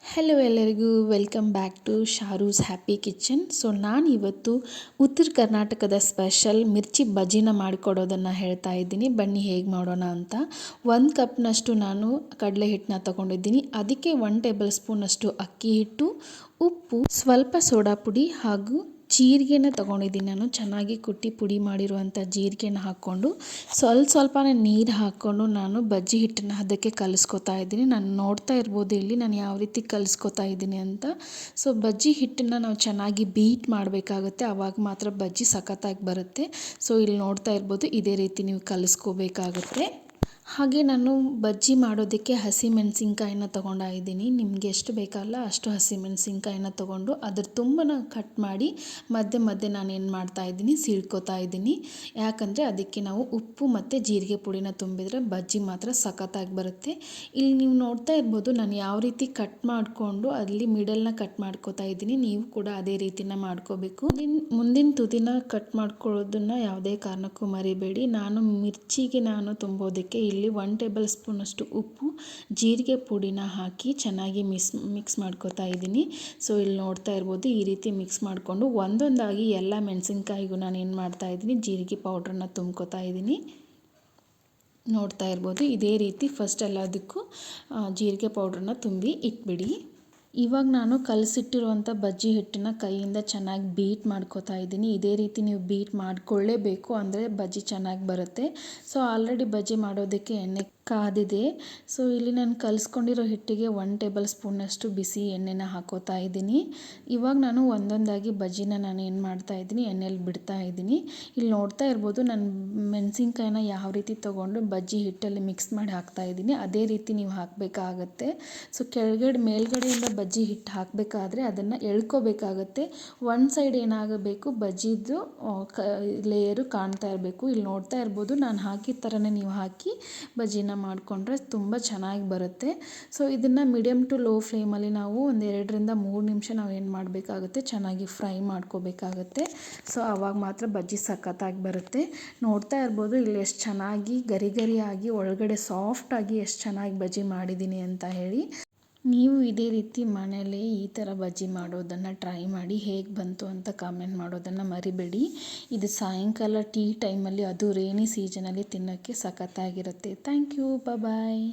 Hello ಎಲ್ಲರಿಗೂ welcome back to Sharu's happy kitchen. So ನಾನು ಇವತ್ತು ಉತ್ತರ ಕರ್ನಾಟಕದ ಸ್ಪೆಷಲ್ ಮಿರ್ಚಿ ಬಜ್ಜಿನ ಮಾಡಿಕೊಡೋದನ್ನು ಹೇಳ್ತಾ ಇದ್ದೀನಿ. ಬನ್ನಿ ಹೇಗೆ ಮಾಡೋಣ ಅಂತ. 1 ಕಪ್ನಷ್ಟು ನಾನು ಕಡಲೆ ಹಿಟ್ಟನ್ನ ತೊಗೊಂಡಿದ್ದೀನಿ. ಅದಕ್ಕೆ 1 ಟೇಬಲ್ ಸ್ಪೂನಷ್ಟು ಅಕ್ಕಿ ಹಿಟ್ಟು, ಉಪ್ಪು, ಸ್ವಲ್ಪ ಸೋಡಾ ಪುಡಿ ಹಾಗೂ ಜೀರಿಗೆನ ತೊಗೊಂಡಿದ್ದೀನಿ. ನಾನು ಚೆನ್ನಾಗಿ ಕುಟ್ಟಿ ಪುಡಿ ಮಾಡಿರುವಂಥ ಜೀರಿಗೆನ ಹಾಕ್ಕೊಂಡು ಸ್ವಲ್ಪನೇ ನೀರು ಹಾಕ್ಕೊಂಡು ನಾನು ಬಜ್ಜಿ ಹಿಟ್ಟನ್ನು ಅದಕ್ಕೆ ಕಲಿಸ್ಕೊತಾ ಇದ್ದೀನಿ. ನಾನು ನೋಡ್ತಾ ಇರ್ಬೋದು ಇಲ್ಲಿ ನಾನು ಯಾವ ರೀತಿ ಕಲಿಸ್ಕೊತಾ ಇದ್ದೀನಿ ಅಂತ. ಸೊ ಬಜ್ಜಿ ಹಿಟ್ಟನ್ನು ನಾವು ಚೆನ್ನಾಗಿ ಬೀಟ್ ಮಾಡಬೇಕಾಗುತ್ತೆ, ಆವಾಗ ಮಾತ್ರ ಬಜ್ಜಿ ಸಖತ್ತಾಗಿ ಬರುತ್ತೆ. ಸೊ ಇಲ್ಲಿ ನೋಡ್ತಾ ಇರ್ಬೋದು ಇದೇ ರೀತಿ ನೀವು ಕಲಿಸ್ಕೋಬೇಕಾಗುತ್ತೆ. ಹಾಗೆ ನಾನು ಬಜ್ಜಿ ಮಾಡೋದಕ್ಕೆ ಹಸಿಮೆಣಸಿನ್ಕಾಯಿನ ತೊಗೊಂಡಿದ್ದೀನಿ. ನಿಮಗೆ ಎಷ್ಟು ಬೇಕಲ್ಲ ಅಷ್ಟು ಹಸಿಮೆಣಸಿನ್ಕಾಯಿನ ತೊಗೊಂಡು ಅದ್ರ ತುಂಬನ ಕಟ್ ಮಾಡಿ ಮಧ್ಯೆ ಮಧ್ಯೆ ನಾನು ಏನು ಮಾಡ್ತಾಯಿದ್ದೀನಿ, ಸೀಳ್ಕೊತಾ ಇದ್ದೀನಿ. ಯಾಕಂದರೆ ಅದಕ್ಕೆ ನಾವು ಉಪ್ಪು ಮತ್ತು ಜೀರಿಗೆ ಪುಡಿನ ತುಂಬಿದರೆ ಬಜ್ಜಿ ಮಾತ್ರ ಸಖತ್ತಾಗಿ ಬರುತ್ತೆ. ಇಲ್ಲಿ ನೀವು ನೋಡ್ತಾ ಇರ್ಬೋದು ನಾನು ಯಾವ ರೀತಿ ಕಟ್ ಮಾಡಿಕೊಂಡು ಅಲ್ಲಿ ಮಿಡಲ್ನ ಕಟ್ ಮಾಡ್ಕೋತಾ ಇದ್ದೀನಿ. ನೀವು ಕೂಡ ಅದೇ ರೀತಿನ ಮಾಡ್ಕೋಬೇಕು. ಮುಂದಿನ ತುದಿನ ಕಟ್ ಮಾಡ್ಕೊಳ್ಳೋದನ್ನು ಯಾವುದೇ ಕಾರಣಕ್ಕೂ ಮರಿಬೇಡಿ. ಮಿರ್ಚಿಗೆ ತುಂಬೋದಕ್ಕೆ ಇಲ್ಲಿ 1 ಟೇಬಲ್ ಸ್ಪೂನಷ್ಟು ಉಪ್ಪು, ಜೀರಿಗೆ ಪುಡಿನ ಹಾಕಿ ಚೆನ್ನಾಗಿ ಮಿಕ್ಸ್ ಮಾಡ್ಕೋತಾ ಇದ್ದೀನಿ. ಸೊ ಇಲ್ಲಿ ನೋಡ್ತಾ ಇರ್ಬೋದು ಈ ರೀತಿ ಮಿಕ್ಸ್ ಮಾಡಿಕೊಂಡು ಒಂದೊಂದಾಗಿ ಎಲ್ಲ ಮೆಣಸಿನ್ಕಾಯಿಗೂ ನಾನು ಏನು ಮಾಡ್ತಾ ಇದ್ದೀನಿ, ಜೀರಿಗೆ ಪೌಡ್ರನ್ನ ತುಂಬ್ಕೋತಾ ಇದ್ದೀನಿ. ನೋಡ್ತಾ ಇರ್ಬೋದು ಇದೇ ರೀತಿ ಫಸ್ಟ್ ಎಲ್ಲದಕ್ಕೂ ಜೀರಿಗೆ ಪೌಡ್ರನ್ನ ತುಂಬಿ ಇಟ್ಬಿಡಿ. ಇವಾಗ ನಾನು ಕಲಸಿಟ್ಟಿರುವಂಥ ಬಜ್ಜಿ ಹಿಟ್ಟನ್ನು ಕೈಯಿಂದ ಚೆನ್ನಾಗಿ ಬೀಟ್ ಮಾಡ್ಕೋತಾ ಇದ್ದೀನಿ. ಇದೇ ರೀತಿ ನೀವು ಬೀಟ್ ಮಾಡಿಕೊಳ್ಳೇಬೇಕು, ಅಂದರೆ ಬಜ್ಜಿ ಚೆನ್ನಾಗಿ ಬರುತ್ತೆ. ಸೊ ಆಲ್ರೆಡಿ ಬಜ್ಜಿ ಮಾಡೋದಕ್ಕೆ ಎಣ್ಣೆ ಕಾದಿದೆ. ಸೊ ಇಲ್ಲಿ ನಾನು ಕಲಿಸ್ಕೊಂಡಿರೋ ಹಿಟ್ಟಿಗೆ 1 ಟೇಬಲ್ ಸ್ಪೂನಷ್ಟು ಬಿಸಿ ಎಣ್ಣೆನ ಹಾಕೋತಾ ಇದ್ದೀನಿ. ಇವಾಗ ನಾನು ಒಂದೊಂದಾಗಿ ಬಜ್ಜಿನ ನಾನು ಏನು ಮಾಡ್ತಾ ಇದ್ದೀನಿ, ಎಣ್ಣೆಲಿ ಬಿಡ್ತಾ ಇದ್ದೀನಿ. ಇಲ್ಲಿ ನೋಡ್ತಾ ಇರ್ಬೋದು ನಾನು ಮೆಣಸಿನ್ಕಾಯಿನ ಯಾವ ರೀತಿ ತೊಗೊಂಡು ಬಜ್ಜಿ ಹಿಟ್ಟಲ್ಲಿ ಮಿಕ್ಸ್ ಮಾಡಿ ಹಾಕ್ತಾ ಇದ್ದೀನಿ, ಅದೇ ರೀತಿ ನೀವು ಹಾಕಬೇಕಾಗತ್ತೆ. ಸೊ ಮೇಲ್ಗಡೆಯಿಂದ ಬಜ್ಜಿ ಹಿಟ್ಟು ಹಾಕಬೇಕಾದ್ರೆ ಅದನ್ನು ಎಳ್ಕೋಬೇಕಾಗತ್ತೆ. ಒಂದು ಸೈಡ್ ಏನಾಗಬೇಕು, ಬಜ್ಜಿದು ಲೇಯರು ಕಾಣ್ತಾ ಇರಬೇಕು. ಇಲ್ಲಿ ನೋಡ್ತಾ ಇರ್ಬೋದು ನಾನು ಹಾಕಿದ ಥರನೇ ನೀವು ಹಾಕಿ ಬಜ್ಜಿನ ಮಾಡಿಕೊಂಡ್ರೆ ತುಂಬ ಚೆನ್ನಾಗಿ ಬರುತ್ತೆ. ಸೊ ಇದನ್ನು ಮೀಡಿಯಮ್ ಟು ಲೋ ಫ್ಲೇಮಲ್ಲಿ ನಾವು ಒಂದು 2-3 ನಿಮಿಷ ನಾವು ಏನು ಮಾಡಬೇಕಾಗುತ್ತೆ, ಚೆನ್ನಾಗಿ ಫ್ರೈ ಮಾಡ್ಕೋಬೇಕಾಗತ್ತೆ. ಸೊ ಆವಾಗ ಮಾತ್ರ ಬಜ್ಜಿ ಸಖತ್ತಾಗಿ ಬರುತ್ತೆ. ನೋಡ್ತಾ ಇರ್ಬೋದು ಇಲ್ಲಿ ಎಷ್ಟು ಚೆನ್ನಾಗಿ ಗರಿ ಒಳಗಡೆ ಸಾಫ್ಟಾಗಿ ಎಷ್ಟು ಚೆನ್ನಾಗಿ ಬಜ್ಜಿ ಮಾಡಿದ್ದೀನಿ ಅಂತ ಹೇಳಿ. ನೀವು ಇದೇ ರೀತಿ ಮನೇಲಿ ಈ ಥರ ಬಜ್ಜಿ ಮಾಡೋದನ್ನು ಟ್ರೈ ಮಾಡಿ, ಹೇಗೆ ಬಂತು ಅಂತ ಕಾಮೆಂಟ್ ಮಾಡೋದನ್ನು ಮರಿಬೇಡಿ. ಇದು ಸಾಯಂಕಾಲ ಟೀ ಟೈಮಲ್ಲಿ, ಅದು ರೇನಿ ಸೀಸನಲ್ಲಿ ತಿನ್ನೋಕ್ಕೆ ಸಖತ್ತಾಗಿರುತ್ತೆ. Thank you, bye.